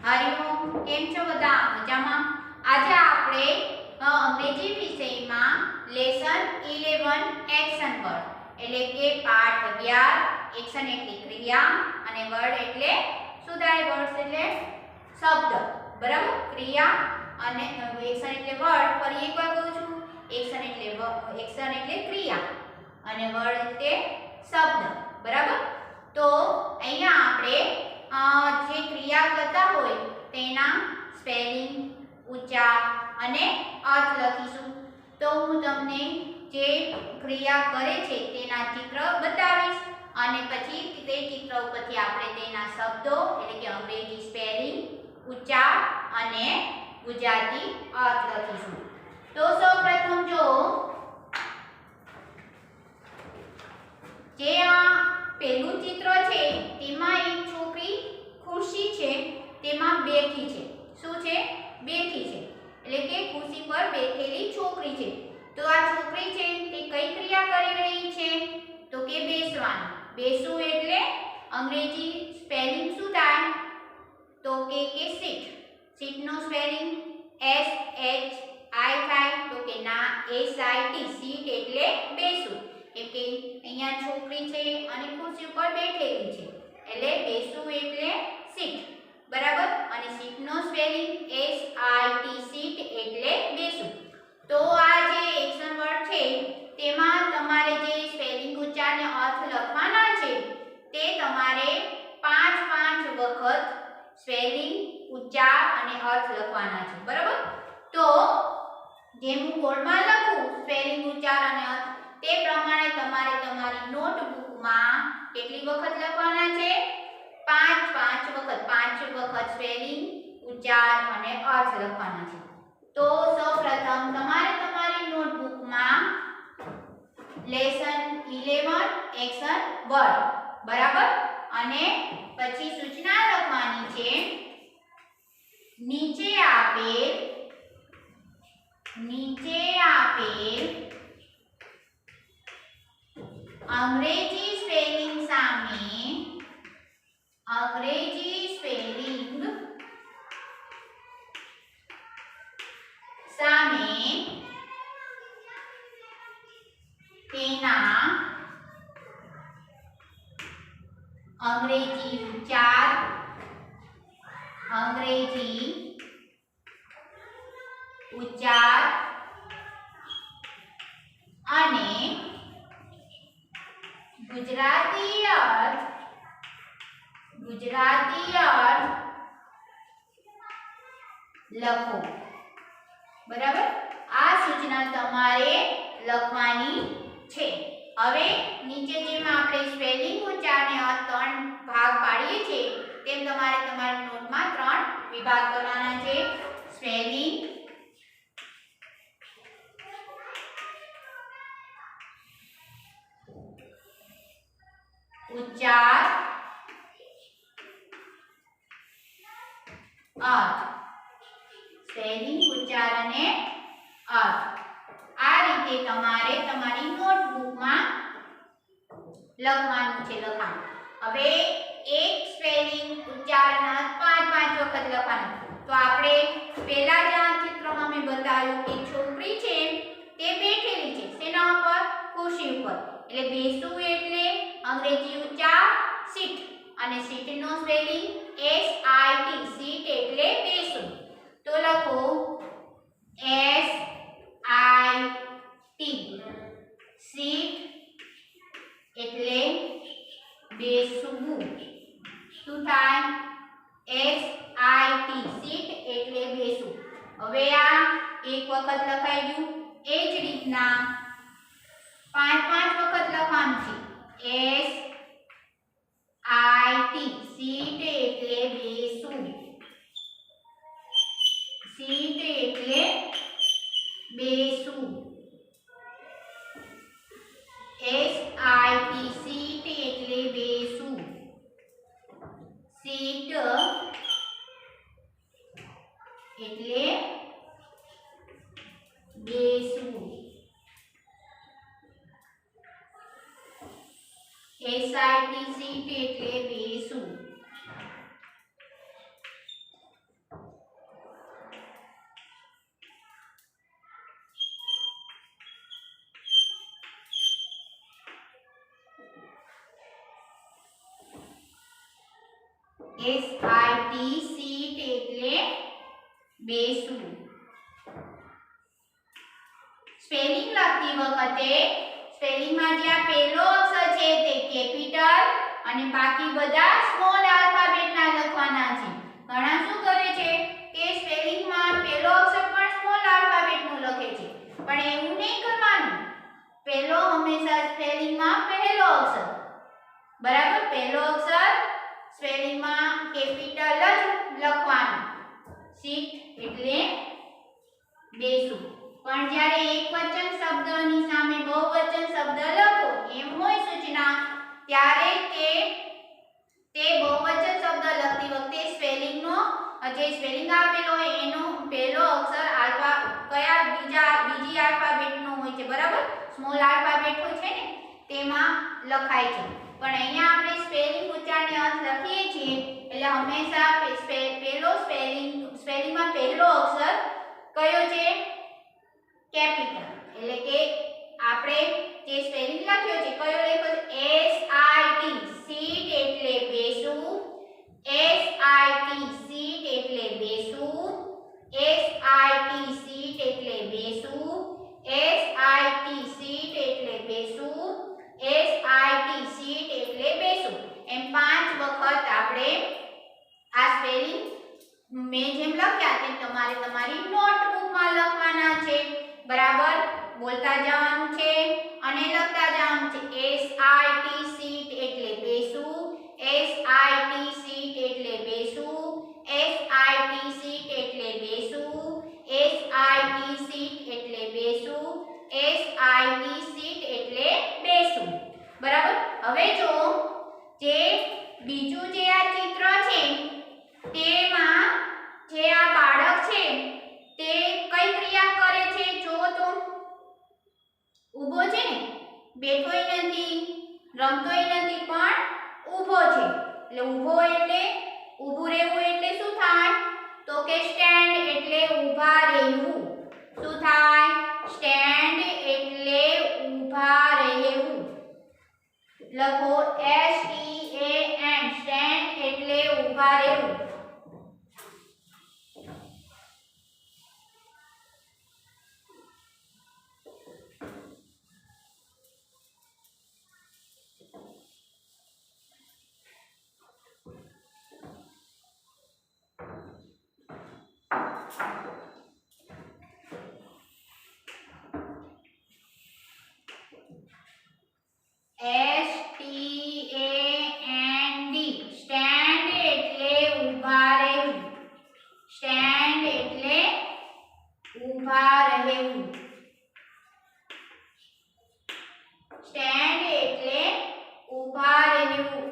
હરિઓમ, કેમ છો બધા? મજામાં? આજે આપણે અંગ્રેજી વિષયમાં લેસન 11 એક્શન વર્ડ એટલે કે પાઠ 11 એક્શન એટલે ક્રિયા અને વર્ડ એટલે શું થાય? વર્ડ્સ એટલે શબ્દ, બરાબર? ક્રિયા અને એક્શન એટલે વર્ડ. ફરી એકવાર કહું છું, એક્શન એટલે ક્રિયા અને વર્ડ એટલે શબ્દ, બરાબર? તો અહીંયા આપણે જે ક્રિયા કરતા હોય તેના સ્પેલિંગ, ઉચ્ચાર અને અર્થ લખીશું. તો હું તમને જે ક્રિયા કરે છે તેના ચિત્ર બતાવીશ અને પછી તે ચિત્ર ઉપરથી આપણે તેના શબ્દો એટલે કે અંગ્રેજી સ્પેલિંગ, ઉચ્ચાર અને ગુજરાતી અર્થ લખીશું. તો સૌપ્રથમ જો જે આ પહેલું ચિત્ર છે તેમાં એક છોકરી ખુરશી છે તેમાં બેઠી છે. શું છે? બેઠી છે, એટલે કે ખુરશી પર બેઠેલી છોકરી છે. તો આ છોકરી છે તે કઈ ક્રિયા કરી રહી છે? તો કે બેસવાનું. બેસવું એટલે અંગ્રેજી સ્પેલિંગ શું થાય? તો કે સીટ. સીટ નો સ્પેલિંગ S H I થાય. તો કે ના, S I T. સીટ એટલે બેસવું. કેમ કે અહીંયા છોકરી છે અને ખુરશી ઉપર બેઠેલી છે એટલે બેસવું એટલે સીટ, બરાબર? અને સીટ નો spelling S I T. Sit એટલે બેસવું. તો આ જે એક્શન વર્ડ છે તેમાં તમારે જે સ્પેલિંગ, ઉચ્ચાર અને અર્થ લખવાના છે તે તમારે 5 વખત સ્પેલિંગ, ઉચ્ચાર અને અર્થ લખવાના છે, બરાબર? તો જેમ હું બોર્ડમાં લખું સ્પેલિંગ, ઉચ્ચાર અને અર્થ તે પ્રમાણે તમારે તમારી નોટબુકમાં કેટલી વખત લખવાના છે? 5 વખત સ્પેલિંગ, ઉચ્ચાર અને અર્થ લખવાના છે. તો સૌપ્રથમ તમારે તમારી નોટબુકમાં લેસન 11 એક્શન વર્ડ, બરાબર? અને પછી સૂચના લખવાની છે. નીચે આપેલ અંગ્રેજી સ્પેલિંગ સામે તેના અંગ્રેજી ઉચ્ચાર, અને ગુજરાતી અર્થ લખો, બરાબર? આ સૂચના તમારે લખવાની છે. હવે નીચે જેમ આપણે સ્પેલિંગ, ઉચ્ચાર અને અર્થ 3 ભાગ પાડીએ છીએ તેમ તમારે તમારી નોટમાં 3 વિભાગ કરવાના છે. સ્પેલિંગ, ઉચ્ચાર, અર્થ. સ્પેલિંગ, ઉચ્ચાર અને અર્થ. આ રીતે તમારે તમારી નોટબુકમાં લખવાનું છે. હવે એક સ્પેલિંગ, ઉચ્ચાર અને અર્થ 5 વખત લખવાનું. તો આપણે પહેલા જ આ ચિત્રમાં મેં બતાવ્યું કે છોકરી છે તે બેઠેલી છે. શેના ઉપર? ખુરશી ઉપર. એટલે બેસવું એટલે અંગ્રેજી ઉચ્ચાર સીટ અને સીટ નો spelling S I T. Sit એટલે બેસવું. તો લખો S I T. સીટ એટલે બેસવું. શું થાય? S I T. સીટ એટલે બેસવું. હવે આ એક વખત લખાઈ ગયું. એ જ રીતના 5 વખત લખવાનું છે. S I T. સીટ એટલે બેસવું. સીટ એટલે બેસવું. S I T. સીટ એટલે બેસવું. સીટ એટલે બેસવું. SIT. સીટ એટલે બેસવું. SIT સીટ એટલે બેસવું. સ્પેલિંગ લખતી વખતે સ્પેલિંગમાં જે આ પહેલો અક્ષર છે તે કેપિટલ અને બાકી બધા સ્મોલ આલ્ફાબેટના લખવાના છે. ઘણા શું કરે છે કે સ્પેલિંગમાં પહેલો અક્ષર પણ સ્મોલ આલ્ફાબેટનો લખે છે, પણ એવું નહીં કરવાનું. પહેલો હંમેશા સ્પેલિંગમાં પહેલો અક્ષર, બરાબર, પહેલો અક્ષર સ્પેલિંગમાં કેપિટલ જ લખવાનું. સીટ એટલે બેસવું. પણ જ્યારે એકવચન શબ્દની સામે બહુવચન શબ્દ લખો એમ હોય સૂચના, ત્યારે તે બહુવચન શબ્દ લખતી વખતે સ્પેલિંગનો જે સ્પેલિંગ આપેલો હોય એનો પહેલો અક્ષર આલ્ફા બીજી આલ્ફાબેટનો હોય છે, બરાબર, સ્મોલ આલ્ફાબેટ હોય છે ને તેમાં લખાય છે. પણ અહીંયા આપણે સ્પેલિંગ ઉચ્ચારને અર્થ લખીએ છીએ એટલે હંમેશા સ્પેલિંગમાં પહેલો અક્ષર કયો છે? કેપિટલ. એટલે કે આપણે જે સ્પેલિંગ લખ્યો છે કયો લખ્યો છે? SIT સીટ એટલે બેસવું. SIT સીટ એટલે બેસવું. SIT સીટ એટલે બેસવું. SIT સીટ એટલે બેસવું. SIT સીટ એટલે બેસવું. એમ 5 વખત આપણે આ સ્પેલિંગ મેં જેમ લખ્યા તેમ તમારે તમારી નોટબુકમાં લખવાના છે, બરાબર, બોલતા જવાનું છે અને લખતા જવાનું છે. SIT સીટ એટલે બેસવું. SIT સીટ એટલે બેસવું. SIT સીટ એટલે બેસવું. SIT સીટ એટલે બેસવું. SIT સીટ એટલે બેસવું, બરાબર. હવે જો જે બીજું જે આ ચિત્ર છે તેમાં જે આ બાળક છે તે કઈ ક્રિયા કરે છે? જો તો ઊભો છે ને, બેઠોય નથી, રમતોય નથી, પણ ઊભો છે. એટલે ઊભો એટલે ઊભું રહેવું એટલે શું થાય? તો કે સ્ટેન્ડ એટલે ઊભા રહેવું. શું થાય? સ્ટેન્ડ એટલે ઊભા રહેવું. લખો STAND, સ્ટેન્ડ એટલે ઊભા રહેવું. STAND, સ્ટેન્ડ એટલે ઊભા રહેવું. સ્ટેન્ડ એટલે ઊભા રહેવું. સ્ટેન્ડ એટલે ઊભા રહેવું.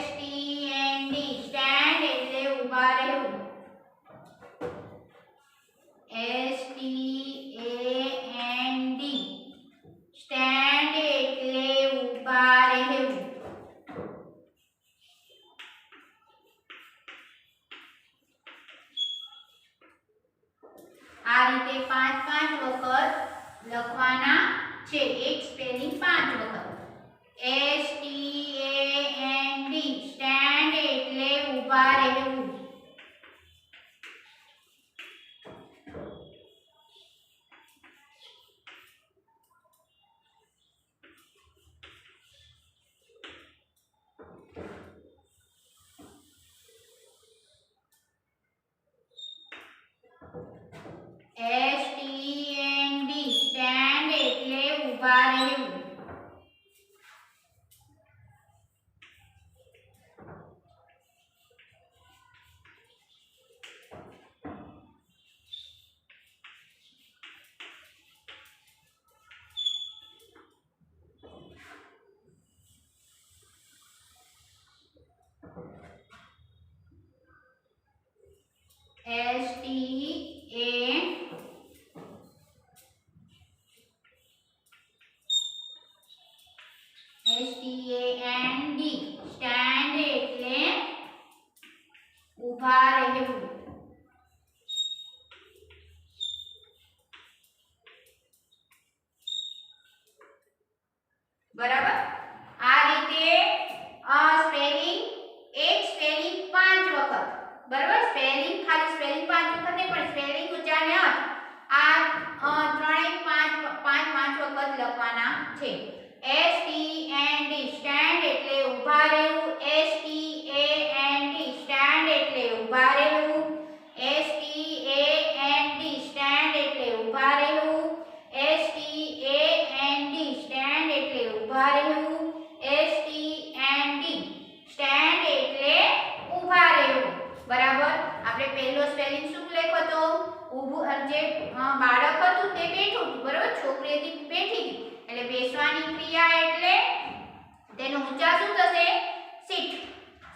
STAND, સ્ટેન્ડ એટલે ઊભા રહેવું. STAND, સ્ટેન્ડ એટલે ઊભા રહેવું. આ રીતે 5 વખત લખવાના છે. એક સ્પેલિંગ 5 વખત. STAND, સ્ટેન્ડ એટલે ઊભા રહેવું. STAND, સ્ટેન્ડ એટલે ઊભા રહેવું. STAND, સ્ટેન્ડ એટલે ઊભા રહેવું. બરાબર. આ રીતે સ્પેલિંગ એક સ્પેલિંગ 5 વખત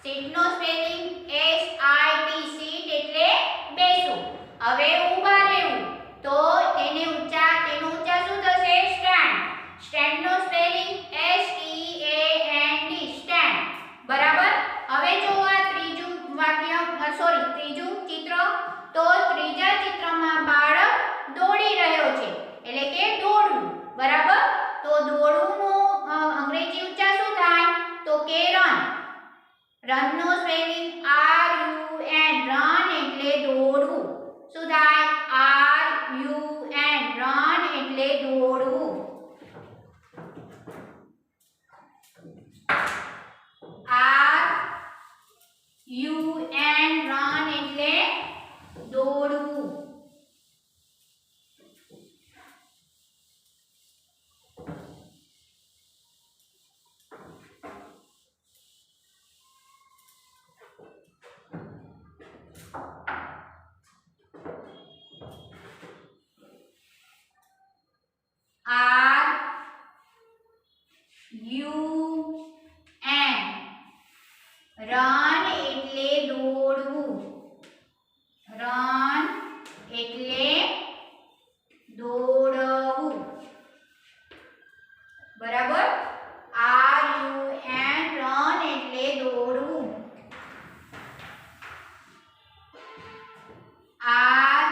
સીટ નો સ્પેલિંગ SIT, સીટ એટલે બેસવું. હવે ઊભા રહેવું તો તેનો ઉચ્ચાર શું થશે? સ્ટેન્ડ. સ્ટેન્ડ નો સ્પેલિંગ STAND, સ્ટેન્ડ. બરાબર. હવે જો આ ત્રીજું ચિત્ર, તો ત્રીજા ચિત્રમાં બાળક દોડી રહ્યો છે એટલે કે દોડવું. બરાબર. તો દોડવું અંગ્રેજી ઉચ્ચાર શું થાય? તો કે રન. રન નો સ્પેલિંગ RUN, રન એટલે દોડવું. શું થાય? RUN, રન એટલે દોડવું. RUN, રન એટલે દોડવું. RUN, રન એટલે દોડવું. રન એટલે દોડવું. બરાબર. RUN, રન એટલે દોડવું. RUN,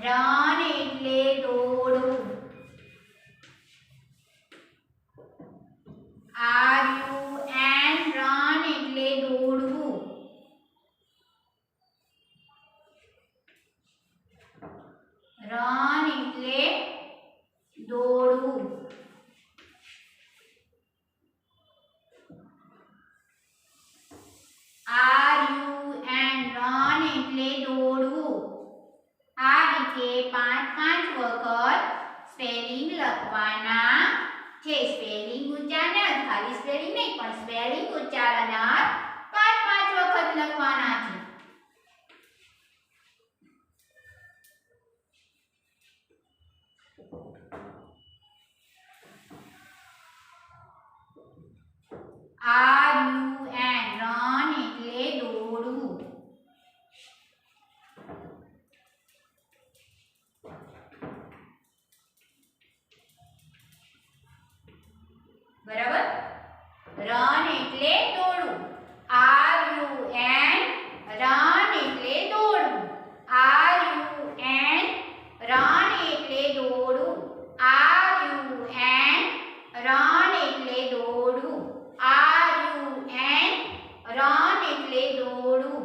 રન એટલે દોડવું. RUN, રન એટલે દોડવું. રન એટલે દોડવું. RUN, રન એટલે દોડવું. આ રીતે 5 વખત સ્પેલિંગ લખવાના છે. સ્પેલિંગ ઉચ્ચારણ, ખાલી સ્પેલિંગ નહીં પણ સ્પેલિંગ ઉચ્ચારણ 5 વખત લખવાના છે. RUN, રન એટલે દોડવું. બરાબર. રન એટલે દોડવું. RUN, રન એટલે દોડવું. RUN, રન એટલે દોડવું. RUN, રન એટલે દોડવું. RUN, રન એટલે દોડવું.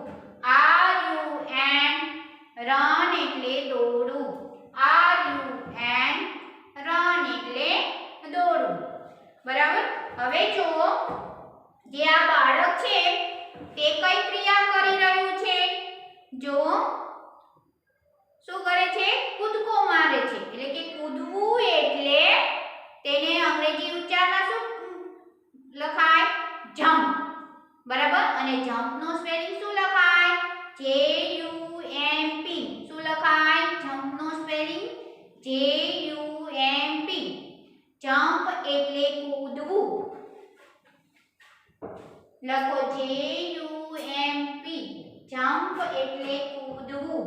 RUN, રન એટલે દોડવું. RUN, રન એટલે દોડવું. બરાબર. હવે જુઓ, જે આ બાળક છે તે કઈ ક્રિયા કરી રહ્યું છે? જો શું કરે છે? કૂદકો મારે છે. એટલે કે કૂદવું એટલે તેને અંગ્રેજી ઉચ્ચારમાં શું લખાય? જમ્પ. બરાબર. અને જમ્પ નો સ્પેલિંગ શું લખાય? JUMP. શું લખાય? જમ્પ નો સ્પેલિંગ JUMP. જમ્પ એટલે કૂદવું. લખો JUMP. જમ્પ એટલે કૂદવું.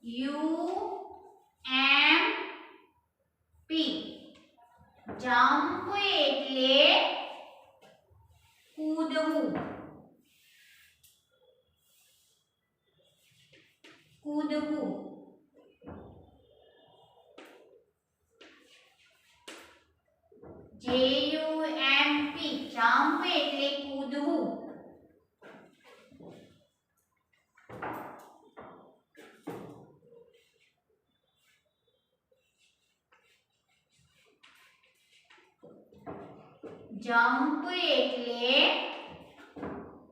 JUMP. જમ્પ એટલે કૂદવું. કૂદવું. JUMP. જમ્પ એટલે કૂદવું. જમ્પ એટલે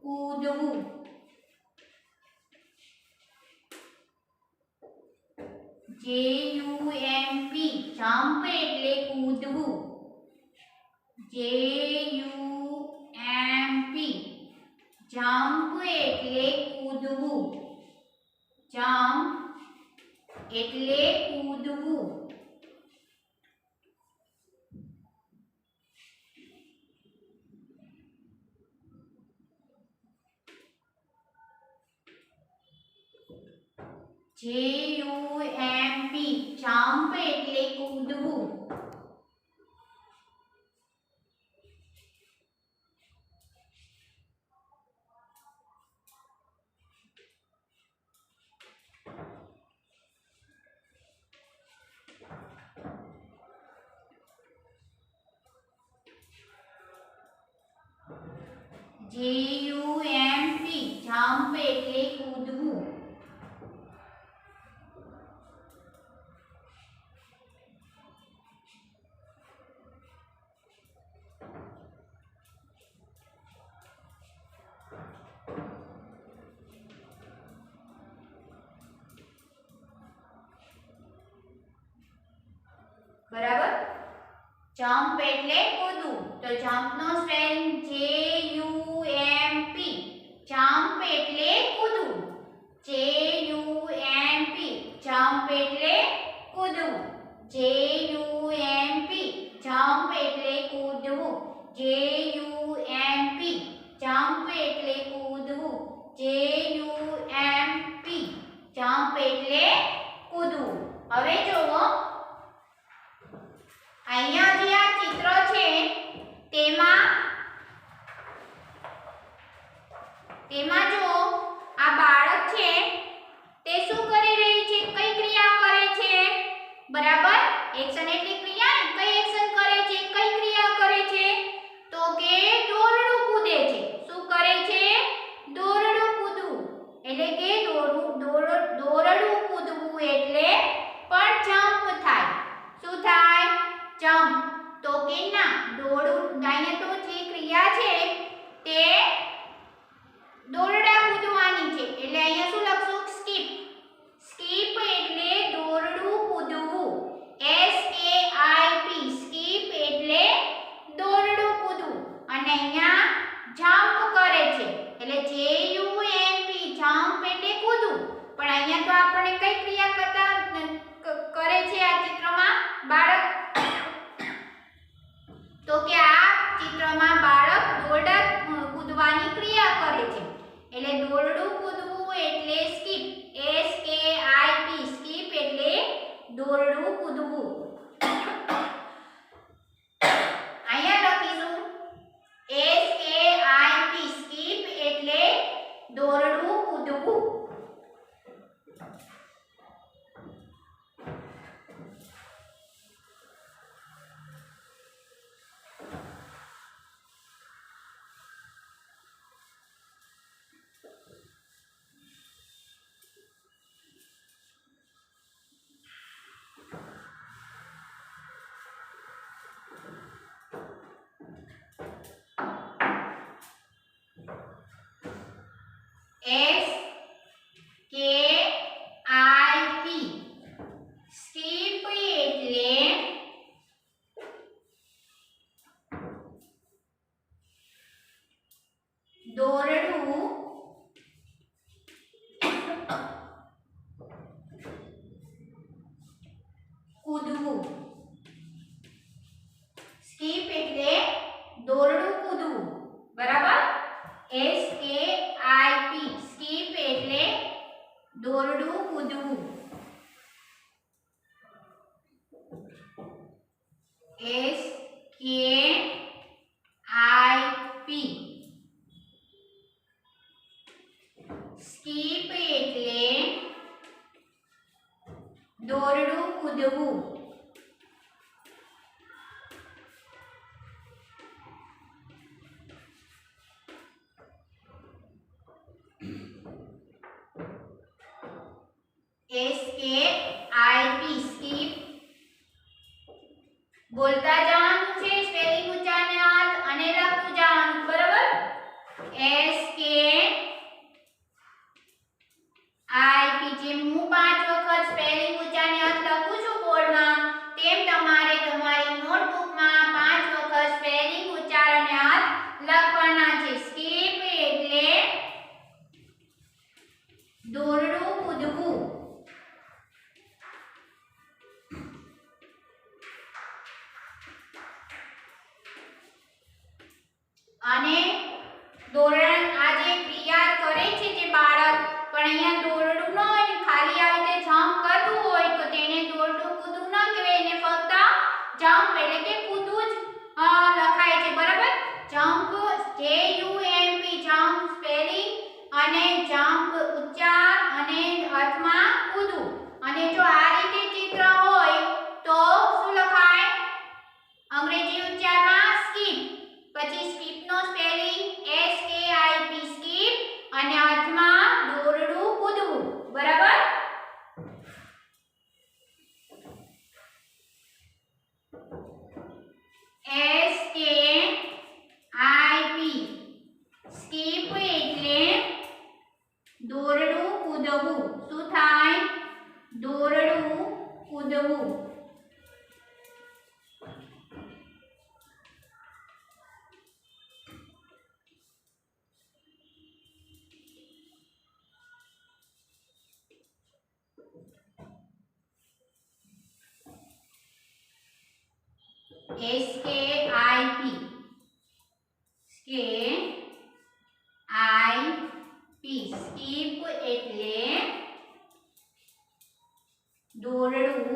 કૂદવું. JUMP જમ્પ એટલે કૂદવું. JUMP જમ્પ એટલે કૂદવું. જમ્પ એટલે કૂદવું. JUMP જમ્પ એટલે કૂદવું. JUMP જમ્પ એટલે કૂદવું. બરાબર. જમ્પ એટલે કૂદવું તો જમ્પ નો સ્પેલિંગ JUMP જમ્પ એટલે કૂદવું. JUMP જમ્પ એટલે કૂદવું. JUMP જમ્પ એટલે કૂદવું. JUMP જમ્પ એટલે કૂદવું. JUMP જમ્પ એટલે કૂદવું. હવે જોવો અહીંયા જે આ ચિત્ર છે તેમાં જો આ બાળક છે તે શું કરી રહી છે? કઈ ક્રિયા કરે છે? બરાબર. એક્શન એટલે ક્રિયા. કઈ એક્શન કરે છે? કઈ ક્રિયા કરે છે? તો કે દોરડું કૂદે છે. શું કરે છે? દોરડું કૂદવું. એટલે કે દોરડું કૂદવું એટલે પણ જમ્પ થાય. શું થાય? જમ્પ. તો કે ના દોરડું અહીંયા તો જે ક્રિયા છે તે દોરડા કૂદવાની છે એટલે અહીંયા શું લખશું? સ્કીપ. સ્કીપ એટલે દોરડું કૂદવું. SKIP સ્કીપ એટલે દોરડું કૂદવું. અને અહીંયા જમ્પ કરે છે એટલે JUMP જમ્પ એટલે કૂદવું. પણ અહીંયા તો આપણે કઈ ક્રિયા કરતા કરે છે આ ચિત્રમાં બાળક? તો કે આ ચિત્રમાં બાળક દોરડા કૂદવાની ક્રિયા કરે છે એટલે દોરડું કૂદવું એટલે સ્કીપ. SKIP સ્કીપ એટલે દોરડું કૂદવું. અહીંયા લખીશું SKIP સ્કીપ એટલે દોરડું કૂદવું. SKIP સ્કીપ એટલે દોરડું કૂદવું. સ્કીપ એટલે દોરડું કૂદવું. બરાબર. SKIP સ્કીપ એટલે દોરડું કૂદવું. SKIP સ્કીપ એટલે દોરડું કૂદવું. SKIP સ્કીપ બોલતા જવાનું છે, સ્પેલિંગ ઉચ્ચારને હાથ અને લખતું જવાનું. બરાબર. SKIP જેમ હું 5 વખત સ્પેલિંગ ઊંચાને અર્થ લખું છું બોર્ડમાં તેમ તમારે તમારી નોટબુકમાં 5 વખત સ્પેલિંગ ઉચ્ચારણ અને અર્થ લખવાના છે. સ્કીપ એટલે દોરડું કૂદવું. અને દોરણ આ જે ક્રિયા કરે છે જે બાળક પણ અહીંયા દોરડું ન હોય ને ખાલી આવી રીતે જમ્પ કરતું હોય તો તેને દોરડું કૂદવું ન કહેવાય, એને ફક્ત જમ્પ એટલે કે કૂદવું જ લખાય છે. બરાબર, જમ્પ JUMP જમ્પ સ્પેલિંગ અને જમ્પ ઉચ્ચાર અને અર્થમાં કૂદવું. અને જો આ રીતે ચિત્ર હોય તો શું લખાય? અંગ્રેજી ઉચ્ચારમાં સ્કીપ, પછી સ્કીપ નો સ્પેલિંગ SKIP સ્કીપ અને અર્થમાં દોરડું કૂદવું. બરાબર, SKIP સ્કીપ એટલે દોરડું કૂદવું. શું થાય? દોરડું કૂદવું. SKIP સ્કીપ એટલે દોરડું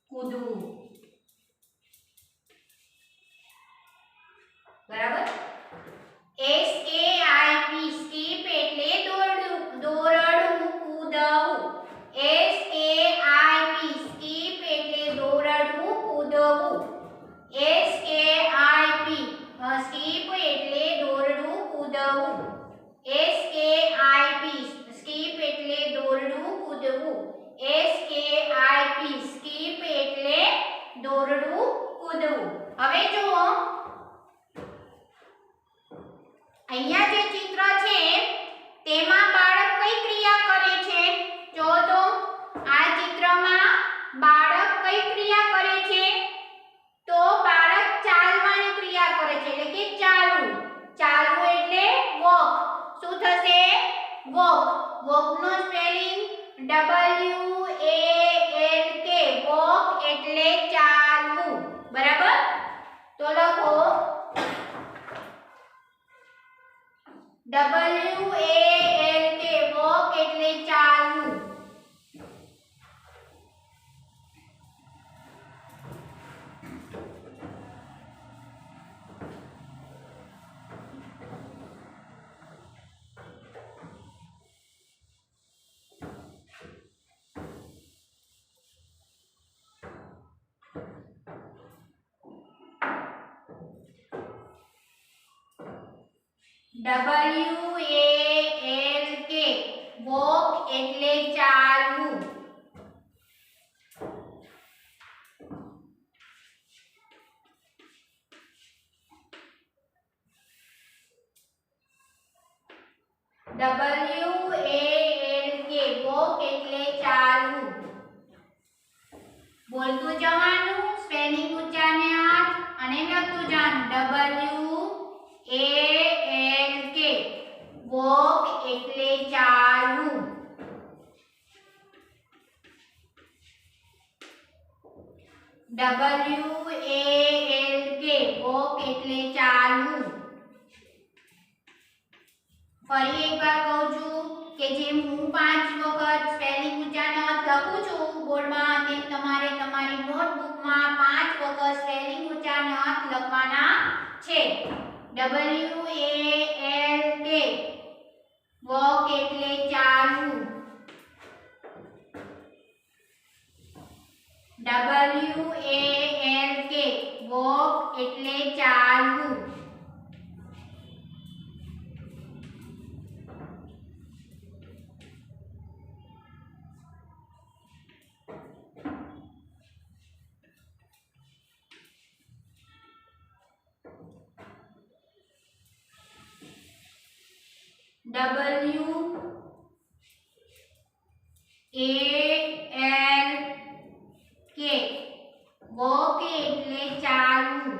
કૂદવું. બરાબર, SKIP સ્કીપ એટલે દોરડું કૂદવું. SKIP સ્કીપ એટલે દોરડું કૂદવું. SKIP સ્કીપ એટલે દોરડું કૂદવું. SKIP સ્કીપ એટલે દોરડું કૂદવું. SKIP સ્કીપ એટલે દોરડું કૂદવું. હવે જુઓ અહીંયા જે ચિત્ર છે તેમાં બાળક કઈ ક્રિયા કરે છે? જો તો આ ચિત્રમાં બાળક કઈ ક્રિયા કરે છે? તો બાળક ચાલવાની ક્રિયા કરે છે, એટલે કે ચાલવું. ચાલવું એટલે વોક. શું થશે? વોક. વોક નો સ્પેલિંગ WALK વોક એટલે ચાલવું. બરાબર, તો લખો WALK વોક એટલે ચાલવું. WALK વોક એટલે ચાલવું. WALK વોક એટલે ચાલવું. બોલતું જવાનું, સ્પેલિંગ ઉચ્ચારને અર્થ અને લખતું જવાનું. WALK વોક એટલે ચાલવું. WALK વોક એટલે ચાલવું. ફરી એકવાર કહું છું કે જેમ હું 5 વખત સ્પેલિંગ ઉચ્ચારનો અર્થ લખું છું બોર્ડમાં તેમ તમારે તમારી નોટબુકમાં 5 વખત સ્પેલિંગ ઉચ્ચારનો અર્થ લખવાના છે. WALK વોક એટલે ચાલવું. WALK વોક એટલે ચાલવું. W A L K walk એટલે ચાલવું.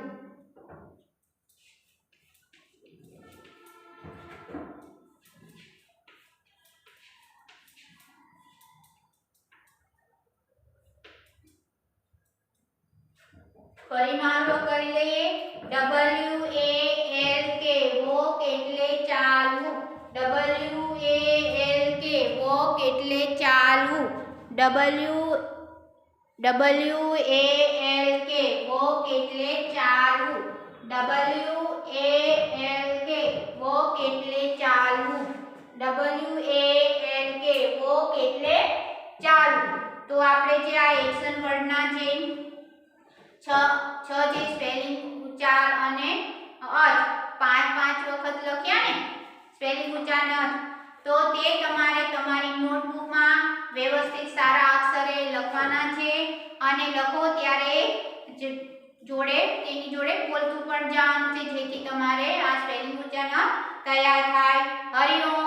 ફરી મારો કરી લઈએ. W A L K walk એટલે ચાલવું. W A L K walk એટલે ચાલવું. W A L K walk એટલે ચાલવું. W A L K walk એટલે ચાલવું. W A L K walk એટલે ચાલવું. તો આપણે જે આ એક્શન વર્ડના જે છ જે સ્પેલિંગ ઉચ્ચાર અને અર્થ પાંચ વખત લખ્યા ને સ્પેલિંગ ઉચ્ચાર અને અર્થ, તો તે તમારે તમારી નોટબુકમાં વ્યવસ્થિત સારા અક્ષરે લખવાના છે. અને લખો ત્યારે તેની જોડે બોલતું પણ જવાનું છે, જેથી તમારે આ સ્પેલિંગ ઉચ્ચાર તૈયાર થાય. હરિઓમ.